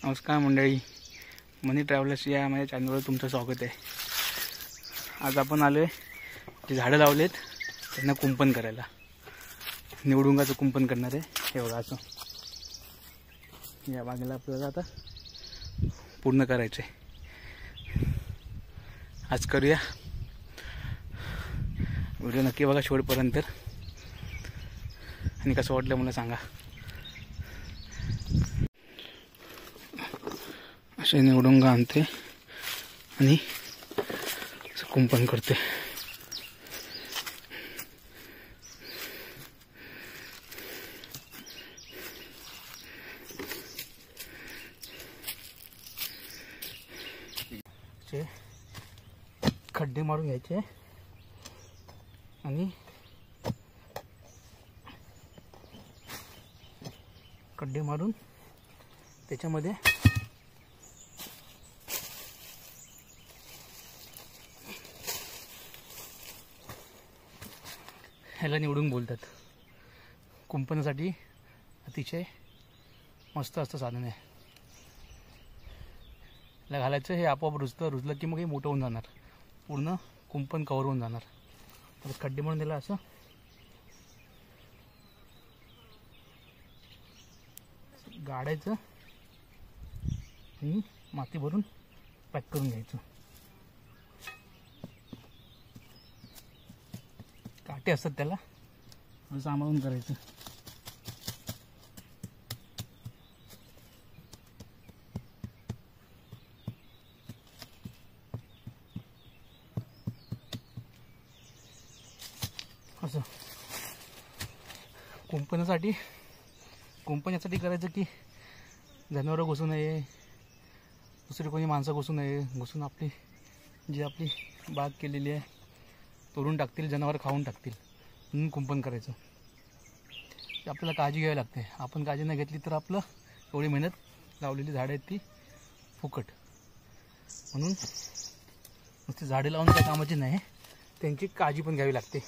नमस्कार मंडळी, मनी ट्रॅव्हलर्स या माझ्या चॅनलवर तुमचं स्वागत आहे। आज आपण आलोय जे झाडं लावलेत त्यांना कुंपण करायला। निवडुंगाचं कुंपण करणार आहे। हे बघा असं या बागेला आपल्याला आता पूर्ण करायचं आहे। आज करूया, व्हिडिओ नक्की बघा शेवटपर्यंत आणि कसं वाटलं मला सांगा। असे निवडुंगा आणते आणि कुंपण करते। खड्डे मारून घ्यायचे आणि खड्डे मारून त्याच्यामध्ये ह्याला निवडुंग बोलतात। कुंपणासाठी अतिशय मस्त असतं साधन आहे। ह्याला घालायचं, हे आपोआप रुजलं की मग हे मोठं होऊन जाणार, पूर्ण कुंपण कव्हर होऊन जाणार। तर खड्डे म्हणून त्याला असं गाडायचं आणि माती भरून पॅक करून घ्यायचं। काटे असतात त्याला सांभाळून करायचं। असं कुंपण यासाठी करायचं की जनावरं घुसू नये, दुसरी कोणी माणसं घुसू नये। घुसून आपली बाग केलेली आहे तोडून टाकतील, जनावर खाऊन टाकतील, म्हणून कुंपण करायचं। आपल्याला काळजी घ्यावी लागते। आपण काळजी नाही घेतली तर आपलं एवढी मेहनत लावलेली झाडं आहेत ती फुकट। म्हणून नुसती झाडे लावून काही कामाची नाही, त्यांची काळजी पण घ्यावी लागते।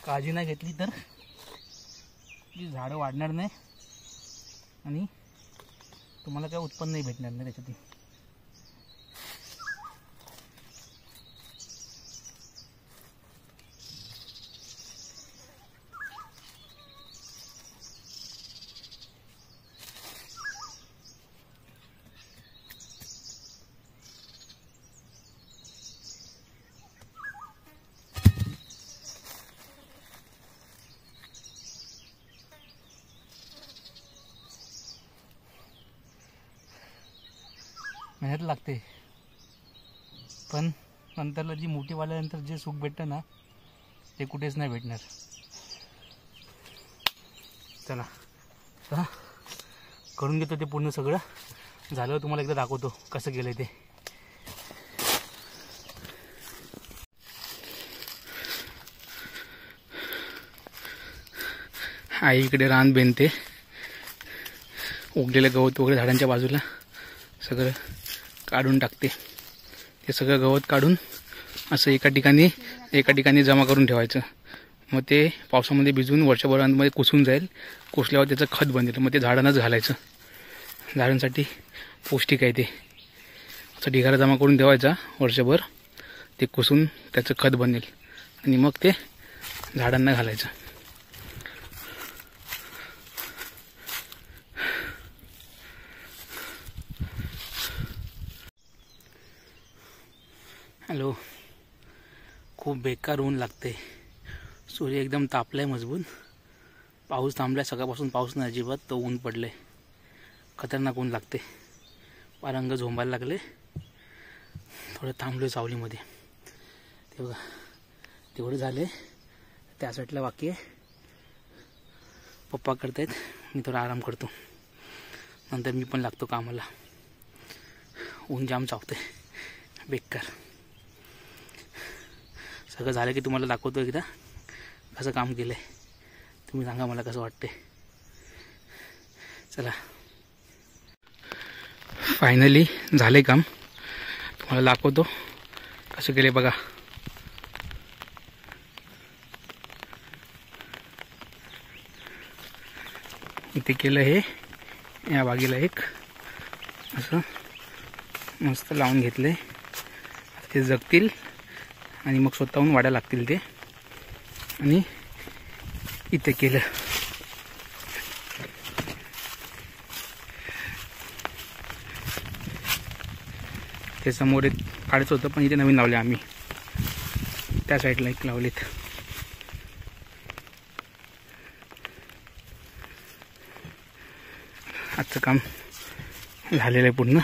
काळजी नाही घेतली तर ती झाडं वाढणार नाही आणि तुम्हाला काय उत्पन्न नाही भेटणार नाही त्याच्यातून। मेहनत लागते, पण नंतरला जी मोठी वाल्यानंतर जे सुख भेटतं ना ते कुठेच नाही भेटणार। चला आता करून घेतो ते पूर्ण सगळं। झाल्यावर तुम्हाला एकदा दाखवतो कसं केलंय ते। आई इकडे रान बेनते, उगलेलं गवत वगैरे झाडांच्या बाजूला सगळं काढून टाकते। ते सगळं गवत काढून असं एका ठिकाणी जमा करून ठेवायचं। मग ते पावसामध्ये भिजून वर्षभरामध्ये कुसून जाईल। कुसल्यावर त्याचं खत बनेल, मग ते झाडांनाच घालायचं। झाडांसाठी पौष्टिक आहे ते। असं ढिगारा जमा करून ठेवायचा वर्षभर, ते कुसून त्याचं खत बनेल आणि मग ते झाडांना घालायचं। हॅलो, खूप बेकार ऊन लागते। सूर्य एकदम तापलाय मजबूत। पाऊस थांबलाय, सकाळपासून पाऊस नाही अजिबात, तो ऊन पडले, खतरनाक ऊन लागते। पारंग झोंबायला लागले। थोडं थांबलोय सावलीमध्ये। ते बघा तेवढं झाले, त्या साईडला बाकी आहे। पप्पा करतायत, मी थोडा आराम करतो, नंतर मी पण लागतो कामाला। ऊन जाम चावते बेकार। सगळं झालं की तुम्हाला दाखवतो एकदा कसं काम केलंय। तुम्ही सांगा मला कसं वाटते। चला, फायनली झाले काम, तुम्हाला दाखवतो कसं केले बघा। इथे केलं हे या बागेला एक असं मस्त लावून घेतले. ते जगतील आणि मग स्वतःहून वाढायला लागतील ते. आणि इथे केलं ते समोर एक काढायचं होतं पण इथे नवीन लावले आम्ही. त्या साईडला एक लावलेत. आजचं काम झालेलं आहे पूर्ण.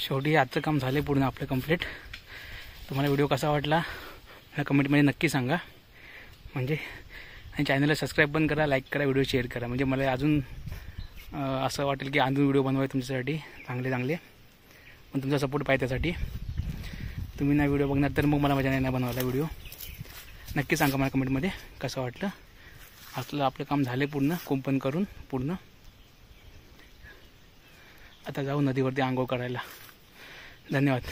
शेवटी आजचं काम झालं पूर्ण आपलं कंप्लीट. तुम्हाला व्हिडिओ कसा वाटला मला कमेंटमध्ये नक्की सांगा. म्हणजे आणि चॅनलला सबस्क्राईब पण करा, लाईक करा, व्हिडिओ शेअर करा. म्हणजे मला अजून असं वाटेल की अजून व्हिडिओ बनवाय तुमच्यासाठी चांगले पण तुमचा सपोर्ट पाहिजे. त्यासाठी तुम्ही नाही व्हिडिओ बघणार तर मग मला मजा नाही बनवायला व्हिडिओ. नक्की सांगा मला कमेंटमध्ये कसं वाटलं. आपलं काम झाले पूर्ण, कुंपण करून पूर्ण. आता जाऊ नदीवरती आंघोळ करायला. धन्यवाद.